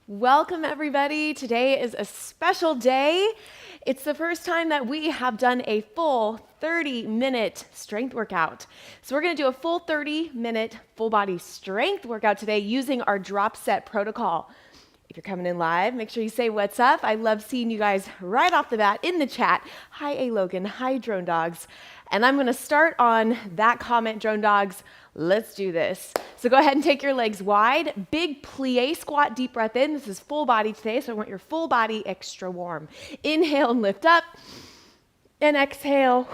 Welcome everybody. Today is a special day. It's the first time that we have done a full 30-minute strength workout. So we're going to do a full 30-minute full body strength workout today using our drop set protocol. If you're coming in live, make sure you say what's up. I love seeing you guys right off the bat in the chat. Hi A Logan, hi Drone Dogs. And I'm going to start on that comment, Drone Dogs. Let's do this. So go ahead and take your legs wide. Big plie squat, deep breath in. This is full body today, so I want your full body extra warm. Inhale and lift up. And exhale.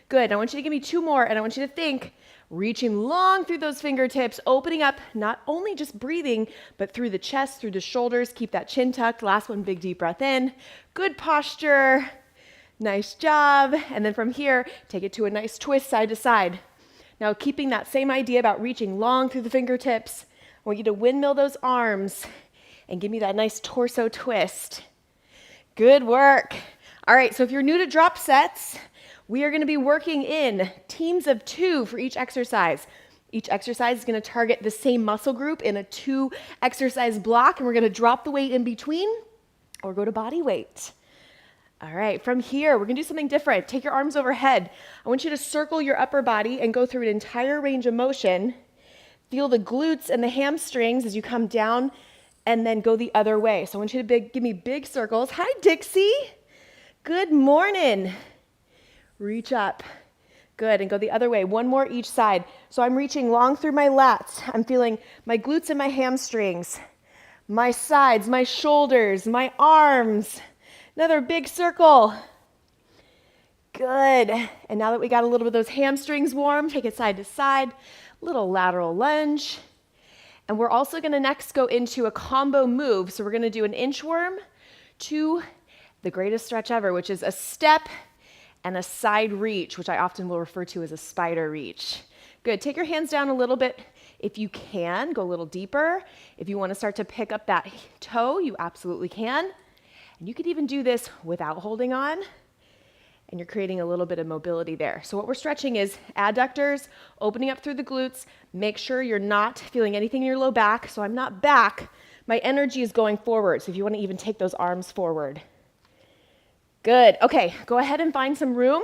Good. I want you to give me two more, and I want you to think reaching long through those fingertips, opening up, not only just breathing, but through the chest, through the shoulders. Keep that chin tucked. Last one, big deep breath in. Good posture. Nice job. And then from here, take it to a nice twist side to side. Now, keeping that same idea about reaching long through the fingertips, I want you to windmill those arms and give me that nice torso twist. Good work. All right, so if you're new to drop sets, we are going to be working in teams of 2 for each exercise. Each exercise is going to target the same muscle group in a 2 exercise block, and we're going to drop the weight in between or go to body weight. All right, from here, we're gonna do something different. Take your arms overhead. I want you to circle your upper body and go through an entire range of motion. Feel the glutes and the hamstrings as you come down and then go the other way. So I want you to give me big circles. Hi, Dixie. Good morning. Reach up. Good, and go the other way. One more each side. So I'm reaching long through my lats. I'm feeling my glutes and my hamstrings, my sides, my shoulders, my arms. Another big circle. Good. And now that we got a little bit of those hamstrings warm, take it side to side, little lateral lunge. And we're also going to next go into a combo move. So we're going to do an inchworm to the greatest stretch ever, which is a step and a side reach, which I often will refer to as a spider reach. Good. Take your hands down a little bit if you can. Go a little deeper. If you want to start to pick up that toe, you absolutely can. And you could even do this without holding on, and you're creating a little bit of mobility there. So what we're stretching is adductors, opening up through the glutes. Make sure you're not feeling anything in your low back. So I'm not back. My energy is going forward. So if you want to even take those arms forward. Good. Okay, go ahead and find some room.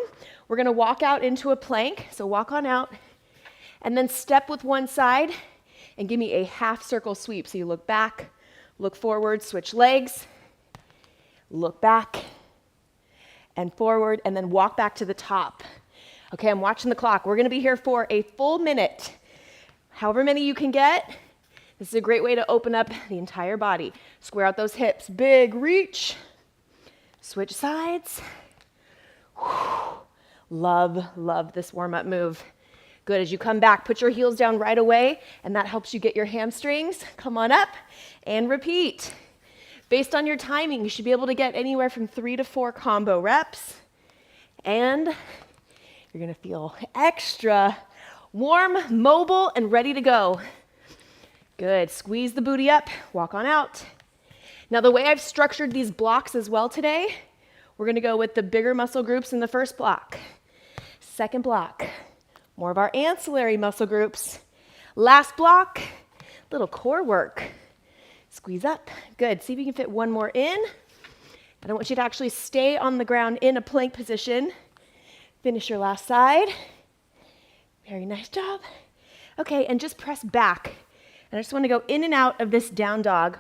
We're going to walk out into a plank. So walk on out, and then step with one side, and give me a half circle sweep. So you look back, look forward, switch legs. Look back and forward, and then walk back to the top. Okay, I'm watching the clock. We're going to be here for a full minute. However many you can get. This is a great way to open up the entire body. Square out those hips. Big reach. Switch sides. Whew. Love this warm-up move. Good. As you come back, put your heels down right away, and that helps you get your hamstrings. Come on up and repeat. Based on your timing, you should be able to get anywhere from 3 to 4 combo reps. And you're going to feel extra warm, mobile, and ready to go. Good. Squeeze the booty up. Walk on out. Now, the way I've structured these blocks as well today, we're going to go with the bigger muscle groups in the first block. Second block, more of our ancillary muscle groups. Last block, little core work. Squeeze up. Good. See if you can fit one more in. And I want you to actually stay on the ground in a plank position. Finish your last side. Very nice job. Okay, and just press back. And I just want to go in and out of this down dog.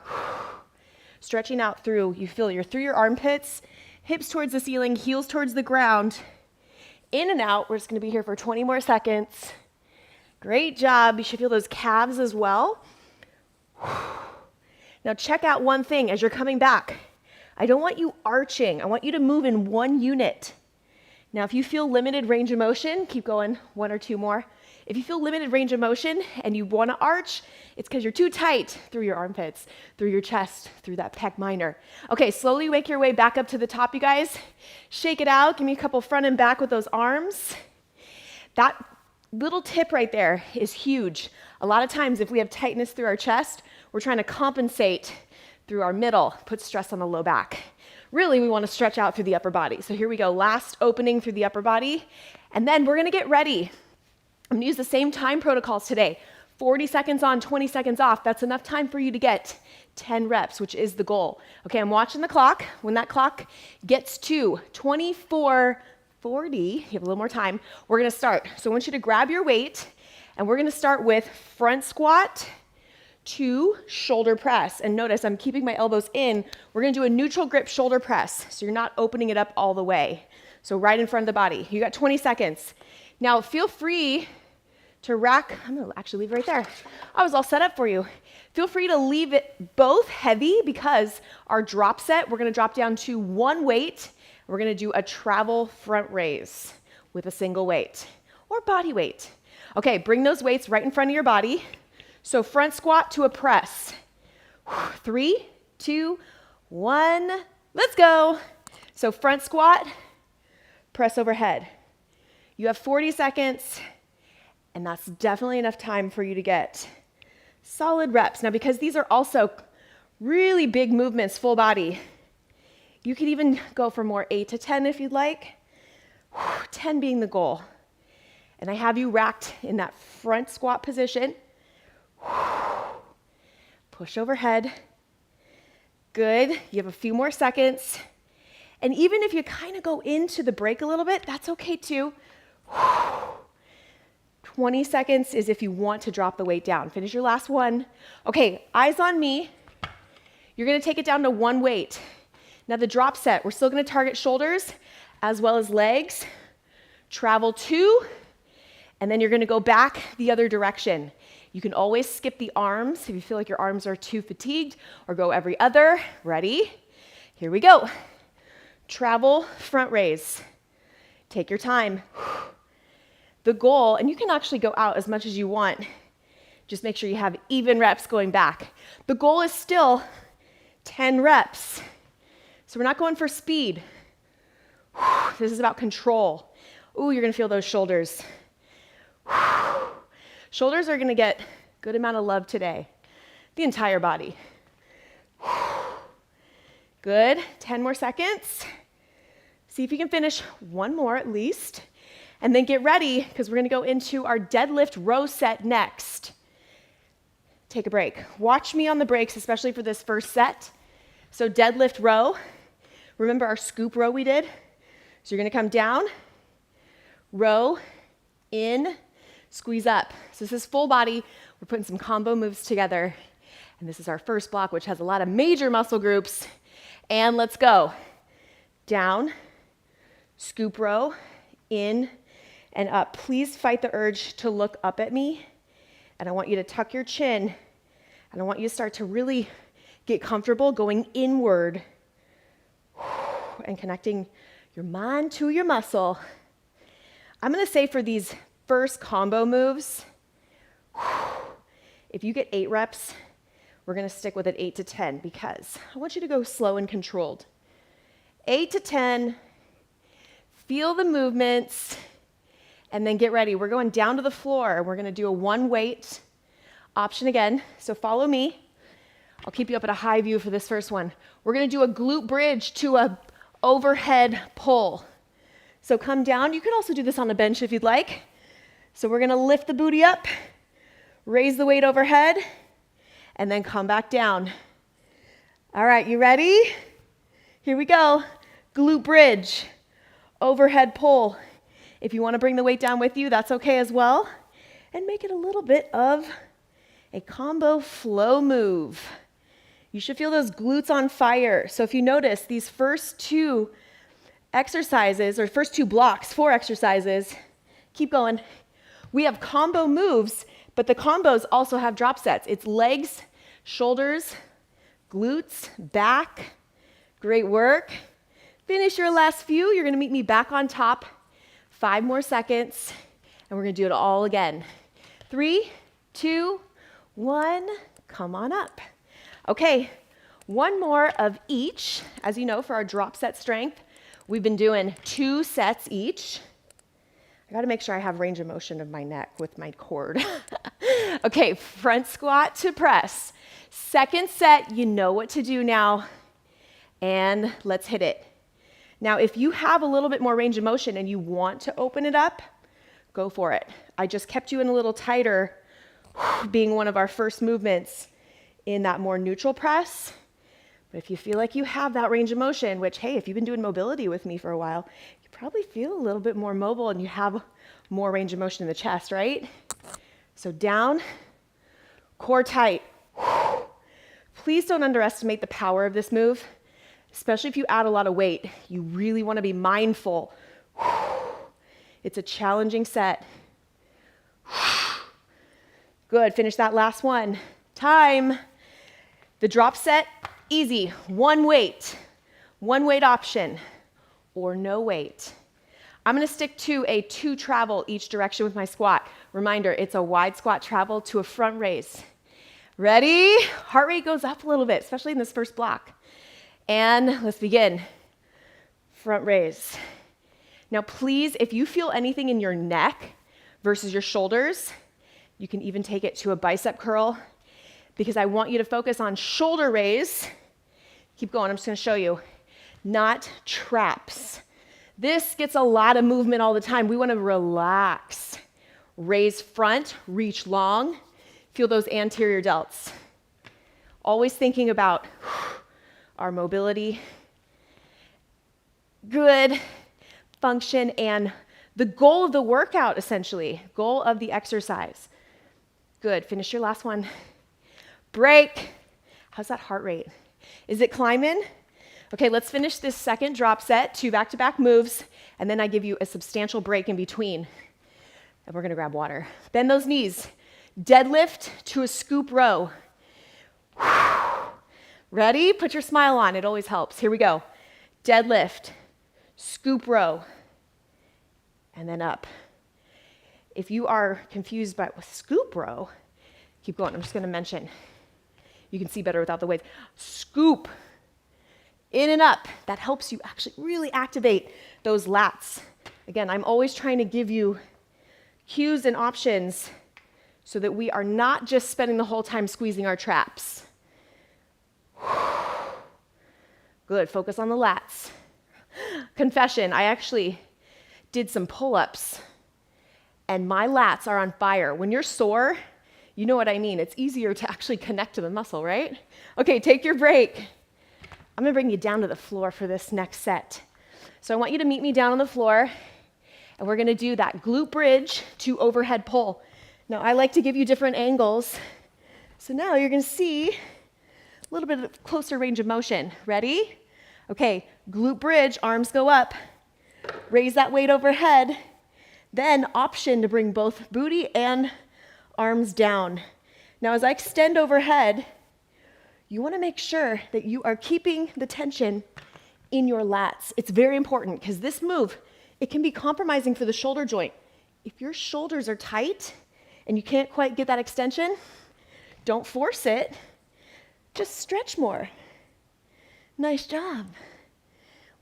Stretching out through, you're through your armpits, hips towards the ceiling, heels towards the ground. In and out. We're just going to be here for 20 more seconds. Great job. You should feel those calves as well. Now check out one thing as you're coming back. I don't want you arching. I want you to move in one unit. Now if you feel limited range of motion, keep going, 1 or 2 more. If you feel limited range of motion and you want to arch, it's because you're too tight through your armpits, through your chest, through that pec minor. Okay, slowly make your way back up to the top, you guys. Shake it out. Give me a couple front and back with those arms. That little tip right there is huge. A lot of times if we have tightness through our chest, we're trying to compensate through our middle, put stress on the low back. Really, we want to stretch out through the upper body. So here we go, last opening through the upper body. And then we're going to get ready. I'm going to use the same time protocols today. 40 seconds on, 20 seconds off. That's enough time for you to get 10 reps, which is the goal. Okay, I'm watching the clock. When that clock gets to 24:40, you have a little more time, we're gonna start. So I want you to grab your weight, and we're gonna start with front squat to shoulder press. And notice I'm keeping my elbows in. We're gonna do a neutral grip shoulder press, so you're not opening it up all the way. So right in front of the body. You got 20 seconds. Now feel free to rack, I'm gonna actually leave it right there. I was all set up for you. Feel free to leave it both heavy because our drop set, we're gonna drop down to one weight. We're gonna do a travel front raise with a single weight or body weight. Okay, bring those weights right in front of your body. So front squat to a press. 3, 2, 1, let's go. So front squat, press overhead. You have 40 seconds. And that's definitely enough time for you to get solid reps. Now, because these are also really big movements, full body, you could even go for more 8 to 10 if you'd like, 10 being the goal. And I have you racked in that front squat position. Push overhead. Good. You have a few more seconds. And even if you kind of go into the break a little bit, that's okay too. 20 seconds is if you want to drop the weight down. Finish your last one. Okay, eyes on me. You're gonna take it down to one weight. Now the drop set, we're still gonna target shoulders as well as legs. Travel 2, and then you're gonna go back the other direction. You can always skip the arms if you feel like your arms are too fatigued, or go every other. Ready? Here we go. Travel front raise. Take your time. The goal, and you can actually go out as much as you want, just make sure you have even reps going back. The goal is still 10 reps. So we're not going for speed. This is about control. Ooh, you're gonna feel those shoulders. Shoulders are gonna get a good amount of love today. The entire body. Good, 10 more seconds. See if you can finish one more at least. And then get ready, because we're gonna go into our deadlift row set next. Take a break. Watch me on the breaks, especially for this first set. So deadlift row. Remember our scoop row we did? So you're gonna come down, row, in, squeeze up. So this is full body. We're putting some combo moves together. And this is our first block, which has a lot of major muscle groups. And let's go. Down, scoop row, in, and up. Please fight the urge to look up at me. And I want you to tuck your chin. And I want you to start to really get comfortable going inward and connecting your mind to your muscle. I'm gonna say for these first combo moves, if you get 8 reps, we're gonna stick with it 8 to 10 because I want you to go slow and controlled. 8 to 10, feel the movements, and then get ready. We're going down to the floor. We're gonna do a one weight option again. So follow me. I'll keep you up at a high view for this first one. We're gonna do a glute bridge to a overhead pull. So come down. You could also do this on the bench if you'd like. So we're gonna lift the booty up, raise the weight overhead, and then come back down. All right, you ready? Here we go. Glute bridge, overhead pull. If you wanna bring the weight down with you, that's okay as well. And make it a little bit of a combo flow move. You should feel those glutes on fire. So if you notice, these first 2 exercises, or first 2 blocks, 4 exercises, keep going. We have combo moves, but the combos also have drop sets. It's legs, shoulders, glutes, back. Great work. Finish your last few. You're gonna meet me back on top. 5 more seconds, and we're gonna do it all again. 3, 2, 1, come on up. Okay, one more of each. As you know, for our drop set strength, we've been doing 2 sets each. I gotta make sure I have range of motion of my neck with my cord. Okay, front squat to press. Second set, you know what to do now. And let's hit it. Now, if you have a little bit more range of motion and you want to open it up, go for it. I just kept you in a little tighter being one of our first movements in that more neutral press. But if you feel like you have that range of motion, which, hey, if you've been doing mobility with me for a while, you probably feel a little bit more mobile and you have more range of motion in the chest, right? So down, core tight. Please don't underestimate the power of this move, especially if you add a lot of weight. You really want to be mindful. It's a challenging set. Good, finish that last one. Time. The drop set, easy. One weight option, or no weight. I'm gonna stick to a 2 travel each direction with my squat. Reminder, it's a wide squat travel to a front raise. Ready? Heart rate goes up a little bit, especially in this first block. And let's begin. Front raise. Now please, if you feel anything in your neck versus your shoulders, you can even take it to a bicep curl, because I want you to focus on shoulder raise. Keep going, I'm just gonna show you. Not traps. This gets a lot of movement all the time. We wanna relax. Raise front, reach long. Feel those anterior delts. Always thinking about our mobility. Good function and the goal of the workout, essentially. Goal of the exercise. Good, finish your last one. Break. How's that heart rate? Is it climbing? Okay, let's finish this second drop set, 2 back-to-back moves, and then I give you a substantial break in between. And we're gonna grab water. Bend those knees. Deadlift to a scoop row. Ready? Put your smile on, it always helps. Here we go. Deadlift, scoop row, and then up. If you are confused by scoop row, keep going, I'm just gonna mention. You can see better without the weights. Scoop, in and up. That helps you actually really activate those lats. Again, I'm always trying to give you cues and options so that we are not just spending the whole time squeezing our traps. Good, focus on the lats. Confession, I actually did some pull-ups and my lats are on fire. When you're sore, you know what I mean. It's easier to actually connect to the muscle, right? Okay, take your break. I'm gonna bring you down to the floor for this next set. So I want you to meet me down on the floor and we're gonna do that glute bridge to overhead pull. Now I like to give you different angles. So now you're gonna see a little bit of closer range of motion. Ready? Okay, glute bridge, arms go up. Raise that weight overhead. Then option to bring both booty and arms down. Now as I extend overhead, you wanna make sure that you are keeping the tension in your lats. It's very important because this move, it can be compromising for the shoulder joint. If your shoulders are tight and you can't quite get that extension, don't force it, just stretch more. Nice job.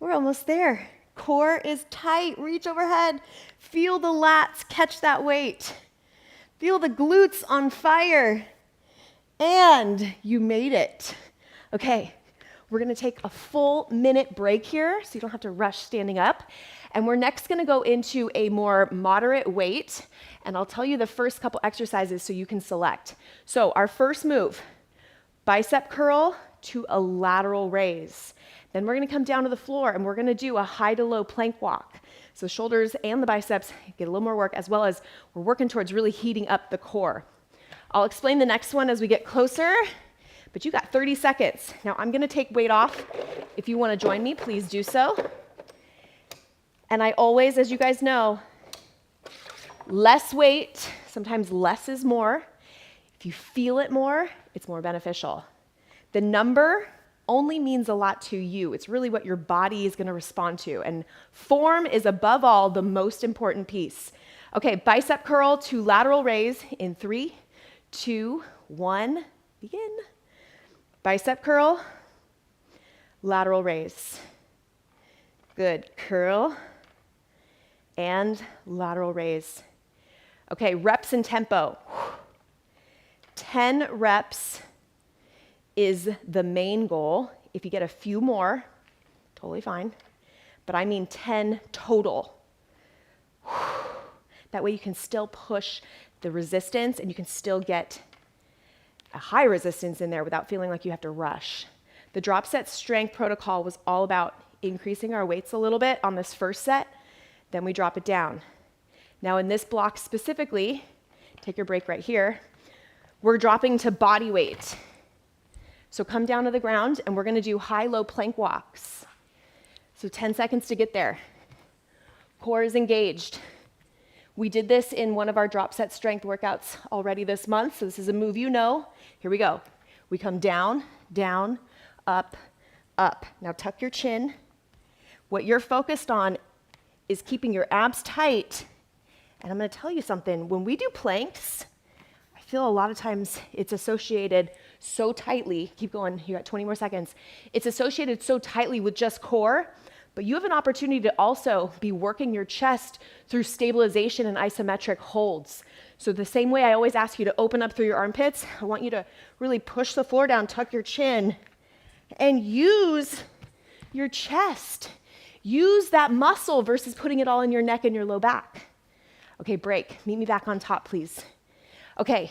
We're almost there. Core is tight, reach overhead. Feel the lats catch that weight. Feel the glutes on fire. And you made it. Okay, we're gonna take a full minute break here so you don't have to rush standing up. And we're next gonna go into a more moderate weight. And I'll tell you the first couple exercises so you can select. So our first move, bicep curl to a lateral raise. Then we're gonna come down to the floor and we're gonna do a high to low plank walk. So shoulders and the biceps get a little more work, as well as we're working towards really heating up the core. I'll explain the next one as we get closer, but you got 30 seconds. Now I'm gonna take weight off. If you wanna join me, please do so. And I always, as you guys know, less weight, sometimes less is more. If you feel it more, it's more beneficial. The number only means a lot to you. It's really what your body is gonna respond to. And form is above all the most important piece. Okay, bicep curl to lateral raise in 3, 2, 1, begin. Bicep curl, lateral raise. Good, curl and lateral raise. Okay, reps and tempo. 10 reps is the main goal. If you get a few more, totally fine. But I mean 10 total. That way you can still push the resistance, and you can still get a high resistance in there without feeling like you have to rush. The drop set strength protocol was all about increasing our weights a little bit on this first set, then we drop it down. Now in this block specifically, take your break right here, we're dropping to body weight. So come down to the ground and we're gonna do high-low plank walks. So 10 seconds to get there. Core is engaged. We did this in one of our drop set strength workouts already this month, so this is a move you know. Here we go. We come down, down, up, up. Now tuck your chin. What you're focused on is keeping your abs tight. And I'm gonna tell you something, when we do planks, I feel a lot of times it's associated so tightly, keep going, you got 20 more seconds. It's associated so tightly with just core, but you have an opportunity to also be working your chest through stabilization and isometric holds. So the same way I always ask you to open up through your armpits, I want you to really push the floor down, tuck your chin, and use your chest. Use that muscle versus putting it all in your neck and your low back. Okay, break. Meet me back on top, please. Okay,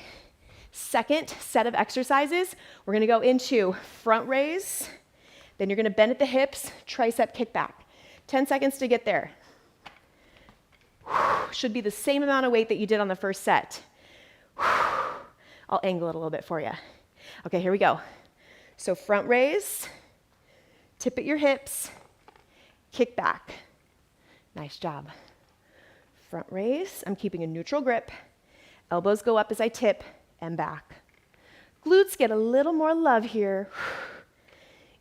second set of exercises, we're gonna go into front raise, then you're gonna bend at the hips, tricep kickback. 10 seconds to get there. Should be the same amount of weight that you did on the first set. I'll angle it a little bit for you. Okay, here we go. So front raise, tip at your hips, kick back. Nice job. Front raise, I'm keeping a neutral grip. Elbows go up as I tip and back. Glutes get a little more love here.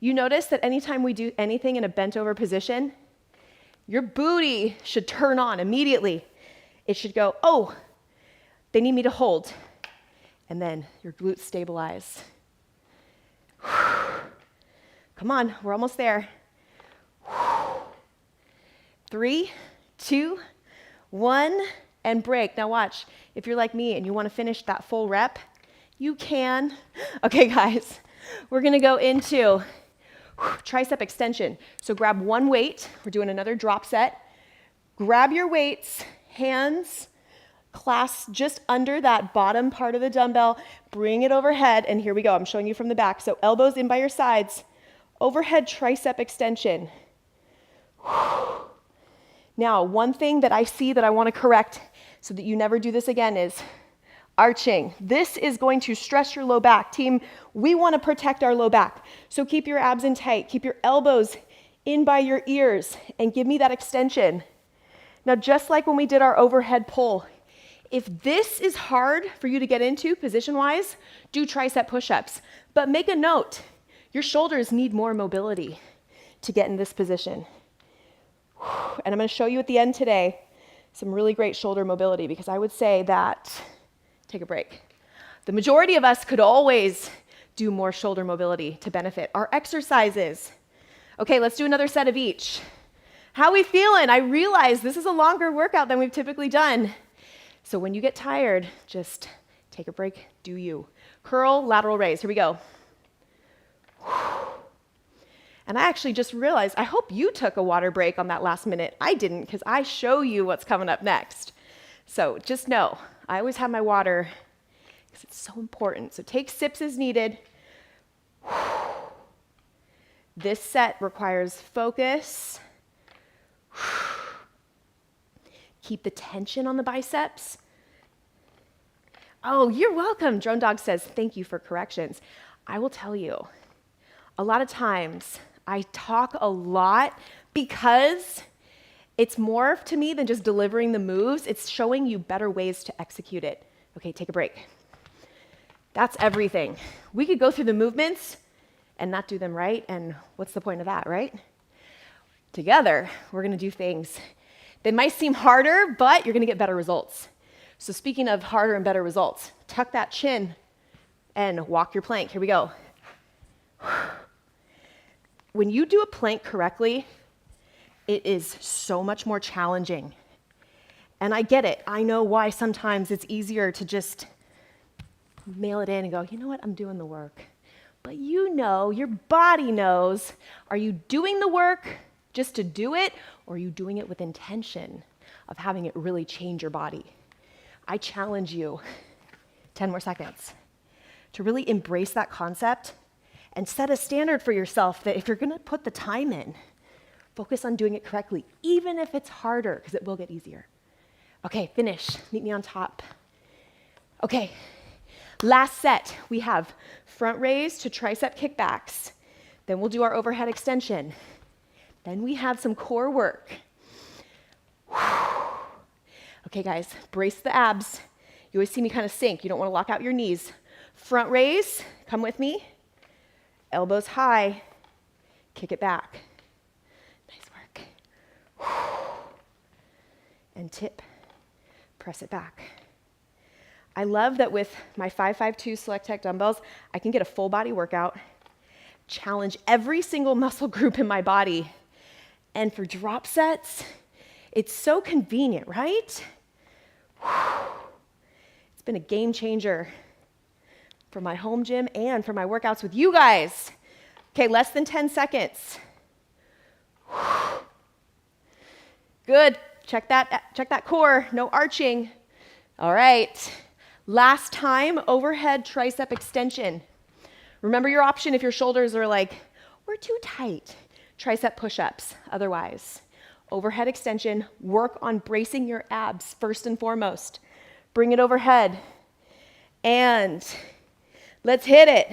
You notice that anytime we do anything in a bent over position, your booty should turn on immediately. It should go, oh, they need me to hold. And then your glutes stabilize. Come on, we're almost there. 3, 2, 1, and break. Now watch, if you're like me and you want to finish that full rep, you can. Okay, guys, we're gonna go into tricep extension. So grab one weight, we're doing another drop set. Grab your weights, hands clasped just under that bottom part of the dumbbell, bring it overhead, and here we go, I'm showing you from the back. So elbows in by your sides, overhead tricep extension. Now, one thing that I see that I want to correct so that you never do this again is arching. This is going to stress your low back. Team, we want to protect our low back. So keep your abs in tight, keep your elbows in by your ears, and give me that extension. Now, just like when we did our overhead pull, if this is hard for you to get into position-wise, do tricep push-ups. But make a note, your shoulders need more mobility to get in this position. And I'm going to show you at the end today some really great shoulder mobility, because I would say that, take a break, the majority of us could always do more shoulder mobility to benefit our exercises. Okay, let's do another set of each. How we feeling? I realize this is a longer workout than we've typically done. So when you get tired, just take a break, do you. Curl, lateral raise, here we go. And I actually just realized, I hope you took a water break on that last minute. I didn't, because I show you what's coming up next. So just know, I always have my water, because it's so important. So take sips as needed. This set requires focus. Keep the tension on the biceps. Oh, you're welcome. Drone Dog says, thank you for corrections. I will tell you, a lot of times I talk a lot because it's more to me than just delivering the moves. It's showing you better ways to execute it. Okay, take a break. That's everything. We could go through the movements and not do them right, and what's the point of that, right? Together, we're gonna do things that might seem harder, but you're gonna get better results. So speaking of harder and better results, tuck that chin and walk your plank. Here we go. When you do a plank correctly, it is so much more challenging. And I get it. I know why sometimes it's easier to just mail it in and go, you know what, I'm doing the work. But you know, your body knows, are you doing the work just to do it, or are you doing it with intention of having it really change your body? I challenge you, 10 more seconds, to really embrace that concept and set a standard for yourself that if you're gonna put the time in, focus on doing it correctly, even if it's harder, because it will get easier. Okay, finish. Meet me on top. Okay, last set. We have front raise to tricep kickbacks. Then we'll do our overhead extension. Then we have some core work. Okay, guys, brace the abs. You always see me kind of sink. You don't want to lock out your knees. Front raise, come with me. Elbows high, kick it back. Nice work. And tip, press it back. I love that with my 552 Select Tech dumbbells, I can get a full body workout, challenge every single muscle group in my body. And for drop sets, it's so convenient, right? It's been a game changer for my home gym and for my workouts with you guys. Okay, less than 10 seconds. Good. Check that core. No arching. All right. Last time, overhead tricep extension. Remember your option if your shoulders are like, we're too tight. Tricep push-ups. Otherwise, overhead extension. Work on bracing your abs first and foremost. Bring it overhead. And let's hit it.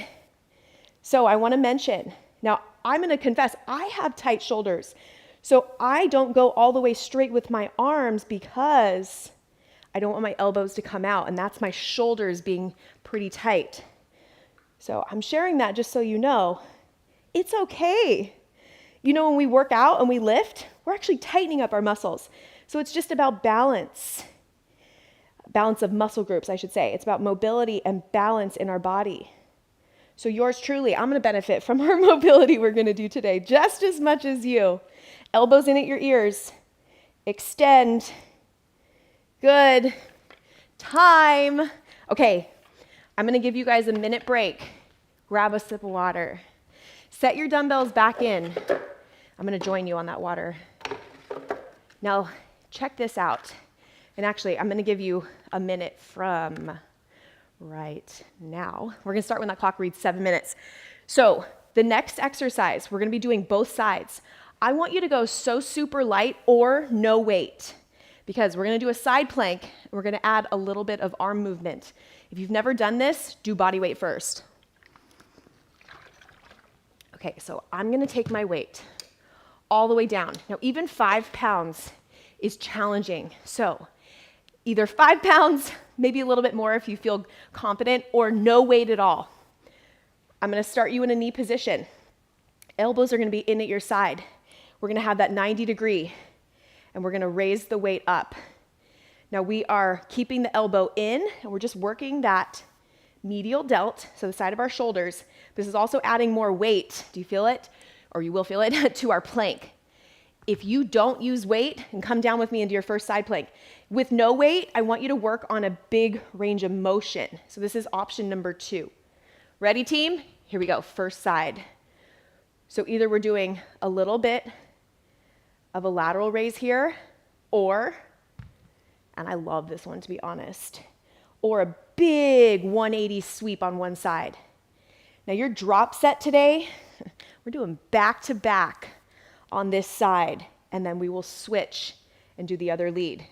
So I want to mention, now I'm going to confess, I have tight shoulders. So I don't go all the way straight with my arms because I don't want my elbows to come out, and that's my shoulders being pretty tight. So I'm sharing that just so you know, it's okay. You know, when we work out and we lift, we're actually tightening up our muscles. So it's just about balance. Balance of muscle groups, I should say. It's about mobility and balance in our body. So yours truly, I'm going to benefit from our mobility we're going to do today just as much as you. Elbows in at your ears. Extend. Good. Time. Okay, I'm going to give you guys a minute break. Grab a sip of water. Set your dumbbells back in. I'm going to join you on that water. Now, check this out. And actually, I'm going to give you a minute from right now. We're going to start when that clock reads 7 minutes. So the next exercise, we're going to be doing both sides. I want you to go so super light or no weight because we're going to do a side plank. We're going to add a little bit of arm movement. If you've never done this, do body weight first. Okay, so I'm going to take my weight all the way down. Now, even 5 pounds is challenging. So either 5 pounds, maybe a little bit more if you feel confident, or no weight at all. I'm going to start you in a knee position. Elbows are going to be in at your side. We're going to have that 90 degree, and we're going to raise the weight up. Now we are keeping the elbow in, and we're just working that medial delt, so the side of our shoulders. This is also adding more weight. Do you feel it? Or you will feel it to our plank. If you don't use weight, and come down with me into your first side plank. With no weight, I want you to work on a big range of motion. So this is option number 2. Ready, team? Here we go, first side. So either we're doing a little bit of a lateral raise here, or, and I love this one to be honest, or a big 180 sweep on one side. Now your drop set today, we're doing back to back on this side, and then we will switch and do the other lead.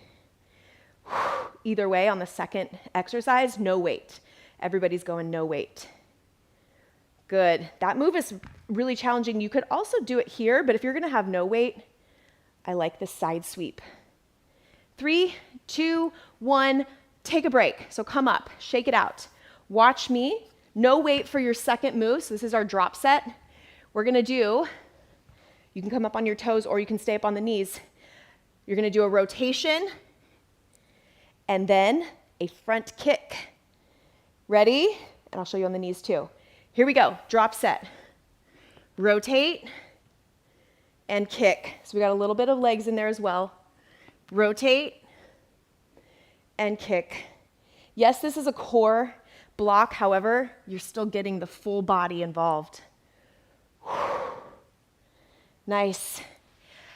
Either way, on the second exercise, no weight. Everybody's going no weight. Good. That move is really challenging. You could also do it here, but if you're going to have no weight, I like the side sweep. 3, 2, 1, take a break. So come up, shake it out. Watch me. No weight for your second move. So this is our drop set. We're going to do, you can come up on your toes or you can stay up on the knees. You're going to do a rotation and then a front kick. Ready? And I'll show you on the knees too. Here we go. Drop set. Rotate and kick. So we got a little bit of legs in there as well. Rotate and kick. Yes, this is a core block. However, you're still getting the full body involved. Nice.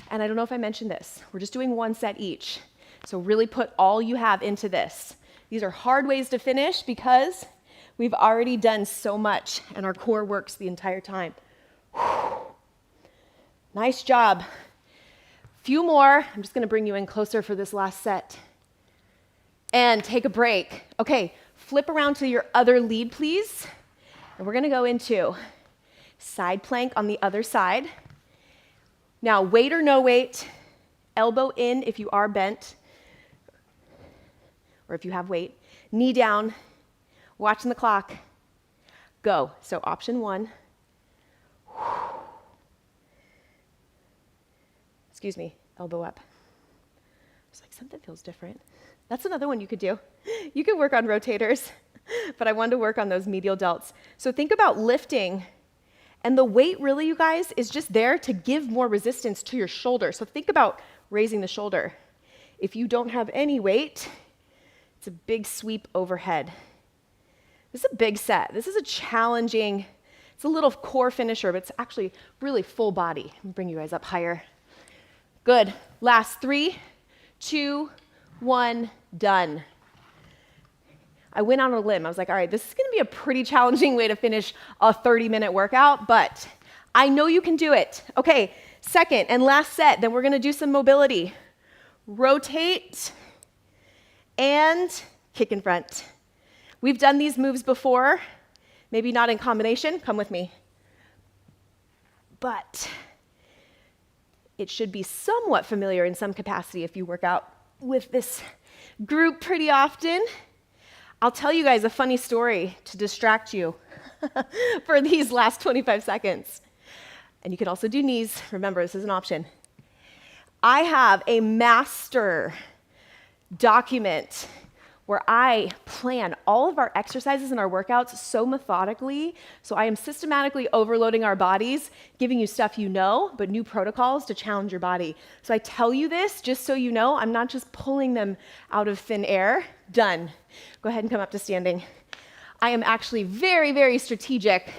And I don't know if I mentioned this. We're just doing one set each. So really put all you have into this. These are hard ways to finish because we've already done so much and our core works the entire time. Whew. Nice job. Few more. I'm just going to bring you in closer for this last set. And take a break. Okay, flip around to your other lead, please. And we're going to go into side plank on the other side. Now, weight or no weight, elbow in if you are bent, or if you have weight, knee down, watching the clock, go. So option 1. Excuse me, elbow up. It's like something feels different. That's another one you could do. You could work on rotators, but I wanted to work on those medial delts. So think about lifting, and the weight really, you guys, is just there to give more resistance to your shoulder. So think about raising the shoulder. If you don't have any weight, it's a big sweep overhead. This is a big set. This is a challenging, it's a little core finisher, but it's actually really full body. Let me bring you guys up higher. Good. Last 3, 2, 1, done. I went on a limb. I was like, all right, this is going to be a pretty challenging way to finish a 30-minute workout, but I know you can do it. Okay, second and last set, then we're going to do some mobility. Rotate and kick in front. We've done these moves before, maybe not in combination. Come with me. But it should be somewhat familiar in some capacity if you work out with this group pretty often. I'll tell you guys a funny story to distract you for these last 25 seconds. And you could also do knees. Remember, this is an option. I have a master document where I plan all of our exercises and our workouts so methodically, so I am systematically overloading our bodies, giving you stuff you know, but new protocols to challenge your body. So I tell you this just so you know, I'm not just pulling them out of thin air. Done. Go ahead and come up to standing. I am actually very, very strategic,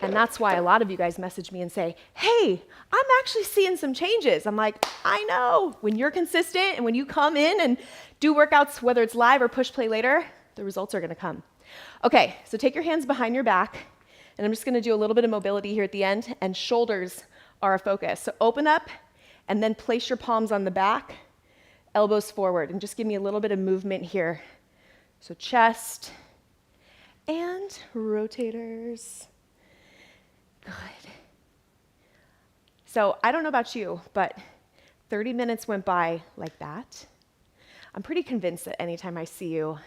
and that's why a lot of you guys message me and say, hey, I'm actually seeing some changes. I'm like, I know. When you're consistent and when you come in and do workouts, whether it's live or push play later, the results are going to come. Okay, so take your hands behind your back, and I'm just going to do a little bit of mobility here at the end, and shoulders are a focus. So open up and then place your palms on the back, elbows forward, and just give me a little bit of movement here. So chest and rotators. Good. So I don't know about you, but 30 minutes went by like that. I'm pretty convinced that anytime I see you,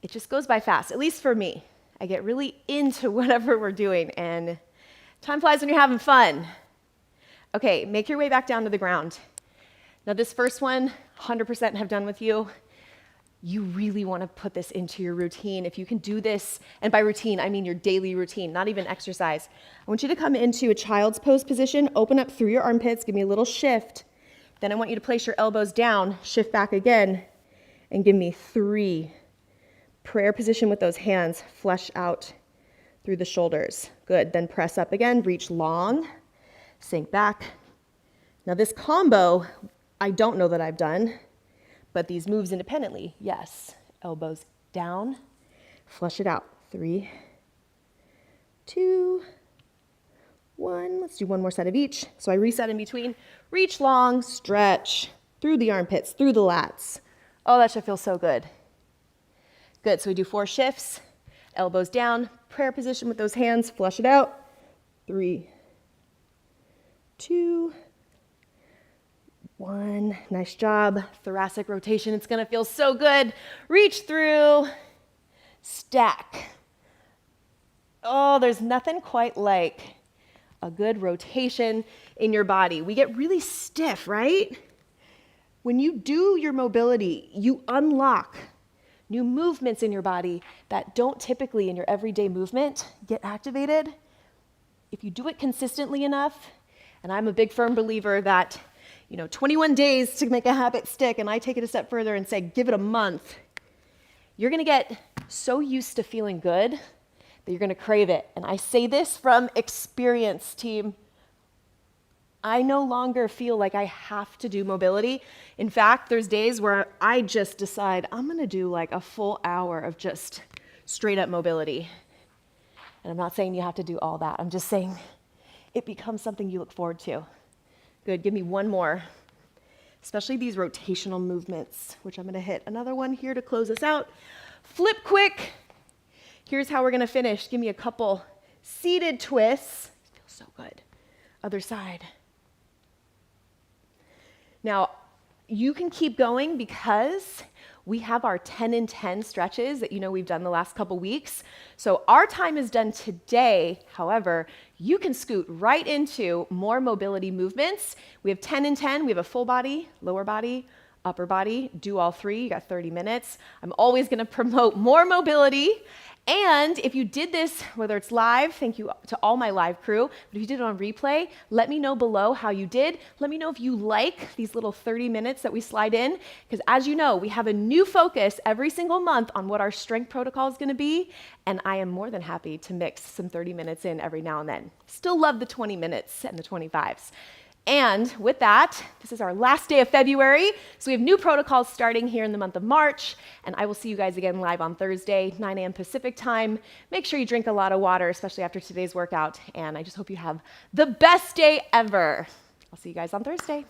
it just goes by fast, at least for me. I get really into whatever we're doing, and time flies when you're having fun. Okay, make your way back down to the ground. Now this first one, 100% have done with you. You really want to put this into your routine. If you can do this, and by routine, I mean your daily routine, not even exercise. I want you to come into a child's pose position, open up through your armpits, give me a little shift. Then I want you to place your elbows down, shift back again, and give me 3. Prayer position with those hands, flush out through the shoulders. Good, then press up again, reach long, sink back. Now this combo, I don't know that I've done, but these moves independently, yes. Elbows down, flush it out. 3, 2, 1. Let's do one more set of each. So I reset in between. Reach long, stretch through the armpits, through the lats. Oh, that should feel so good. Good, so we do 4 shifts. Elbows down, prayer position with those hands, flush it out. 3, 2, 1. Nice job. Thoracic rotation. It's going to feel so good. Reach through. Stack. Oh, there's nothing quite like a good rotation in your body. We get really stiff, right? When you do your mobility, you unlock new movements in your body that don't typically in your everyday movement get activated. If you do it consistently enough, and I'm a big firm believer that 21 days to make a habit stick, and I take it a step further and say, give it a month. You're going to get so used to feeling good that you're going to crave it. And I say this from experience, team. I no longer feel like I have to do mobility. In fact, there's days where I just decide I'm gonna do like a full hour of just straight up mobility. And I'm not saying you have to do all that. I'm just saying it becomes something you look forward to. Good, give me one more. Especially these rotational movements, which I'm gonna hit another one here to close us out. Flip quick. Here's how we're gonna finish. Give me a couple seated twists. Feels so good. Other side. Now, you can keep going because we have our 10 and 10 stretches that we've done the last couple weeks. So our time is done today. However, you can scoot right into more mobility movements. We have 10 and 10. We have a full body, lower body, upper body. Do all three. You got 30 minutes. I'm always going to promote more mobility. And if you did this, whether it's live, thank you to all my live crew, but if you did it on replay, let me know below how you did. Let me know if you like these little 30 minutes that we slide in, because as you know, we have a new focus every single month on what our strength protocol is gonna be, and I am more than happy to mix some 30 minutes in every now and then. Still love the 20 minutes and the 25s. And with that, this is our last day of February, so we have new protocols starting here in the month of March, and I will see you guys again live on Thursday, 9 a.m. Pacific time. Make sure you drink a lot of water, especially after today's workout, and I just hope you have the best day ever. I'll see you guys on Thursday.